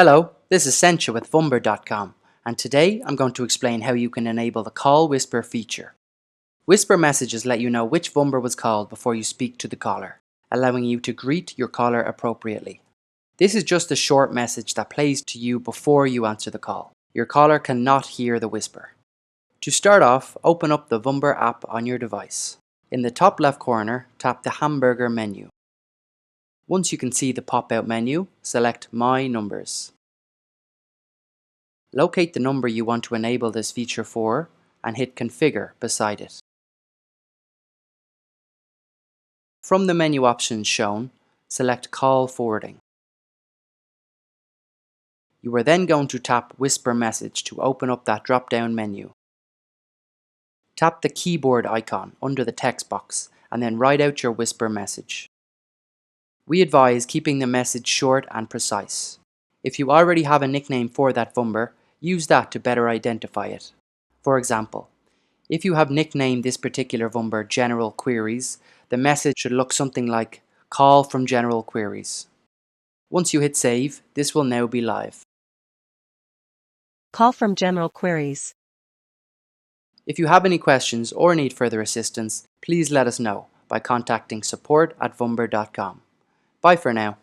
Hello, this is Sencha with Vumber.com, and today I'm going to explain how you can enable the Call Whisper feature. Whisper messages let you know which Vumber was called before you speak to the caller, allowing you to greet your caller appropriately. This is just a short message that plays to you before you answer the call. Your caller cannot hear the whisper. To start off, open up the Vumber app on your device. In the top left corner, tap the hamburger menu. Once you can see the pop-out menu, select My Numbers. Locate the number you want to enable this feature for and hit Configure beside it. From the menu options shown, select Call Forwarding. You are then going to tap Whisper Message to open up that drop-down menu. Tap the keyboard icon under the text box and then write out your whisper message. We advise keeping the message short and precise. If you already have a nickname for that Vumber, use that to better identify it. For example, if you have nicknamed this particular Vumber General Queries, the message should look something like Call from General Queries. Once you hit save, this will now be live. Call from General Queries. If you have any questions or need further assistance, please let us know by contacting support@vumber.com. Bye for now.